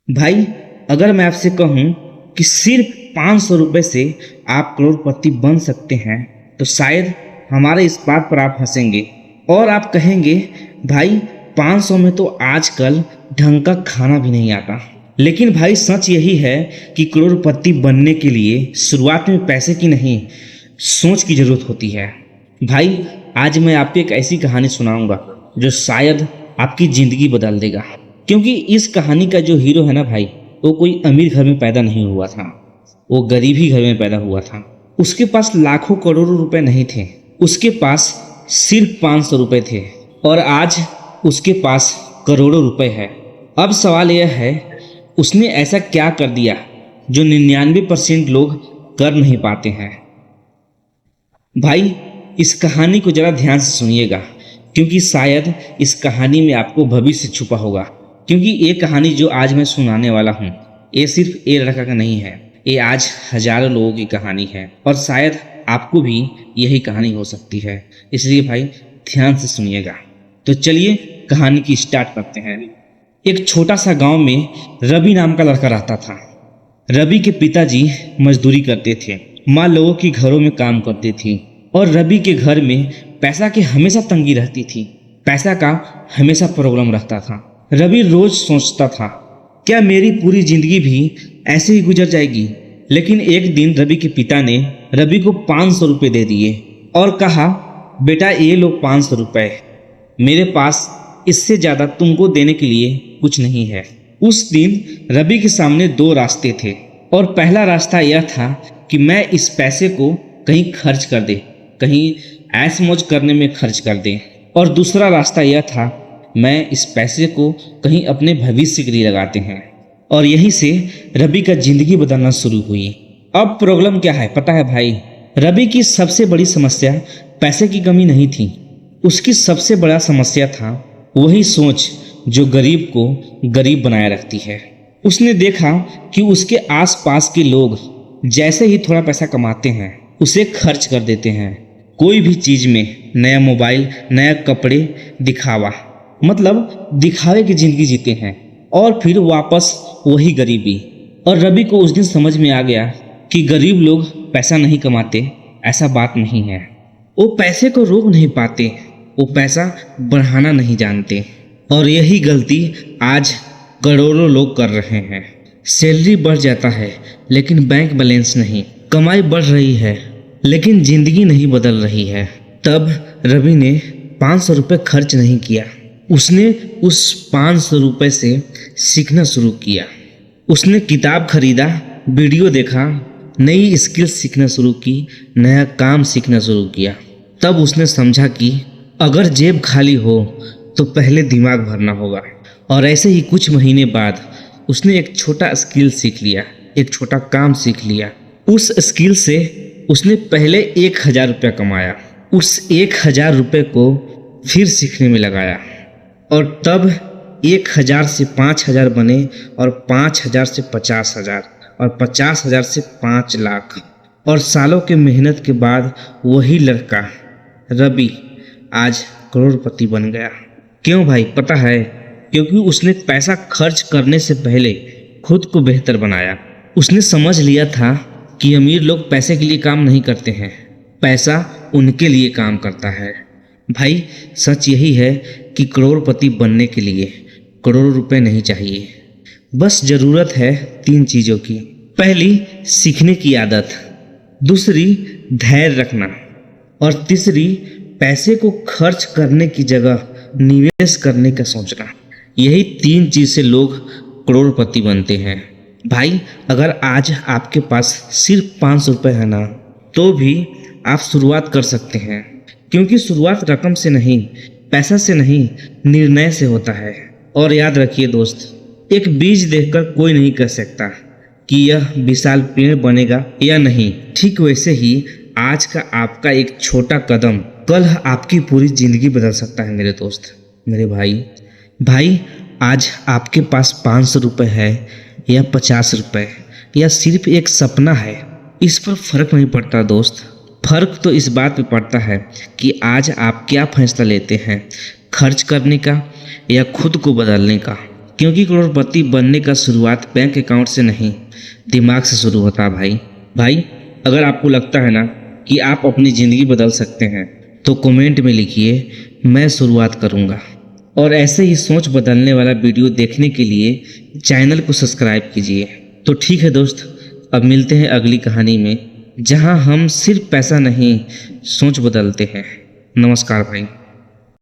भाई, अगर मैं आपसे कहूँ कि सिर्फ 500 रुपये से आप करोड़पति बन सकते हैं तो शायद हमारे इस बात पर आप हंसेंगे और आप कहेंगे भाई 500 में तो आजकल ढंग का खाना भी नहीं आता। लेकिन भाई सच यही है कि करोड़पति बनने के लिए शुरुआत में पैसे की नहीं, सोच की ज़रूरत होती है। भाई, आज मैं आपको एक ऐसी कहानी सुनाऊंगा जो शायद आपकी ज़िंदगी बदल देगा। क्योंकि इस कहानी का जो हीरो है ना भाई, वो कोई अमीर घर में पैदा नहीं हुआ था, वो गरीब ही घर में पैदा हुआ था। उसके पास लाखों करोड़ों रुपए नहीं थे, उसके पास सिर्फ 500 रुपये थे और आज उसके पास करोड़ों रुपए है। अब सवाल यह है, उसने ऐसा क्या कर दिया जो 99% लोग कर नहीं पाते हैं। भाई, इस कहानी को ज़रा ध्यान से सुनिएगा क्योंकि शायद इस कहानी में आपको भविष्य छुपा होगा। क्योंकि ये कहानी जो आज मैं सुनाने वाला हूँ, ये सिर्फ एक लड़का का नहीं है, ये आज हजारों लोगों की कहानी है और शायद आपको भी यही कहानी हो सकती है। इसलिए भाई ध्यान से सुनिएगा। तो चलिए कहानी की स्टार्ट करते हैं। एक छोटा सा गांव में रवि नाम का लड़का रहता था। रवि के पिताजी मजदूरी करते थे, माँ लोगों के घरों में काम करती थी और रवि के घर में पैसा की हमेशा तंगी रहती थी। पैसा का हमेशा प्रॉब्लम रहता था। रवि रोज सोचता था, क्या मेरी पूरी जिंदगी भी ऐसे ही गुजर जाएगी। लेकिन एक दिन रवि के पिता ने रवि को 500 रुपये दे दिए और कहा, बेटा ये लो 500 रुपये, मेरे पास इससे ज़्यादा तुमको देने के लिए कुछ नहीं है। उस दिन रवि के सामने दो रास्ते थे और पहला रास्ता यह था कि मैं इस पैसे को कहीं खर्च कर दे, कहीं ऐश मौज करने में खर्च कर दे, और दूसरा रास्ता यह था मैं इस पैसे को कहीं अपने भविष्य के लिए लगाते हैं। और यहीं से रवि का जिंदगी बदलना शुरू हुई। अब प्रॉब्लम क्या है पता है भाई, रवि की सबसे बड़ी समस्या पैसे की कमी नहीं थी, उसकी सबसे बड़ा समस्या था वही सोच जो गरीब को गरीब बनाए रखती है। उसने देखा कि उसके आसपास के लोग जैसे ही थोड़ा पैसा कमाते हैं उसे खर्च कर देते हैं। कोई भी चीज़ में नया मोबाइल, नया कपड़े, दिखावा, मतलब दिखावे की ज़िंदगी जीते हैं और फिर वापस वही गरीबी। और रवि को उस दिन समझ में आ गया कि गरीब लोग पैसा नहीं कमाते, ऐसा बात नहीं है। वो पैसे को रोक नहीं पाते, वो पैसा बढ़ाना नहीं जानते। और यही गलती आज करोड़ों लोग कर रहे हैं। सैलरी बढ़ जाता है लेकिन बैंक बैलेंस नहीं, कमाई बढ़ रही है लेकिन जिंदगी नहीं बदल रही है। तब रवि ने 500 रुपये खर्च नहीं किया, उसने उस 500 रुपये से सीखना शुरू किया। उसने किताब खरीदा, वीडियो देखा, नई स्किल्स सीखना शुरू की, नया काम सीखना शुरू किया। तब उसने समझा कि अगर जेब खाली हो तो पहले दिमाग भरना होगा। और ऐसे ही कुछ महीने बाद उसने एक छोटा स्किल सीख लिया, एक छोटा काम सीख लिया। उस स्किल से उसने पहले 1000 रुपया कमाया, उस 1000 रुपये को फिर सीखने में लगाया और तब 1000 से 5000 बने और 5000 से 50,000 और 50,000 से 5 लाख। और सालों के मेहनत के बाद वही लड़का रवि आज करोड़पति बन गया। क्यों भाई पता है? क्योंकि उसने पैसा खर्च करने से पहले खुद को बेहतर बनाया। उसने समझ लिया था कि अमीर लोग पैसे के लिए काम नहीं करते हैं, पैसा उनके लिए काम करता है। भाई सच यही है कि करोड़पति बनने के लिए करोड़ों रुपए नहीं चाहिए, बस ज़रूरत है 3 चीज़ों की। पहली, सीखने की आदत, दूसरी धैर्य रखना और तीसरी पैसे को खर्च करने की जगह निवेश करने का सोचना। यही 3 चीज़ से लोग करोड़पति बनते हैं। भाई अगर आज आपके पास सिर्फ 500 रुपये है ना, तो भी आप शुरुआत कर सकते हैं। क्योंकि शुरुआत रकम से नहीं, पैसा से नहीं, निर्णय से होता है। और याद रखिए दोस्त, एक बीज देखकर कोई नहीं कह सकता कि यह विशाल पेड़ बनेगा या नहीं। ठीक वैसे ही आज का आपका एक छोटा कदम कल आपकी पूरी जिंदगी बदल सकता है मेरे दोस्त, मेरे भाई। भाई आज आपके पास 500 रुपये है या 50 रुपये या सिर्फ एक सपना है, इस पर फर्क नहीं पड़ता दोस्त। फर्क तो इस बात पे पड़ता है कि आज आप क्या फैसला लेते हैं, खर्च करने का या खुद को बदलने का। क्योंकि करोड़पति बनने का शुरुआत बैंक अकाउंट से नहीं, दिमाग से शुरू होता है भाई। अगर आपको लगता है ना कि आप अपनी ज़िंदगी बदल सकते हैं तो कमेंट में लिखिए, मैं शुरुआत करूँगा। और ऐसे ही सोच बदलने वाला वीडियो देखने के लिए चैनल को सब्सक्राइब कीजिए। तो ठीक है दोस्त, अब मिलते हैं अगली कहानी में, जहां हम सिर्फ पैसा नहीं, सोच बदलते हैं। नमस्कार भाई।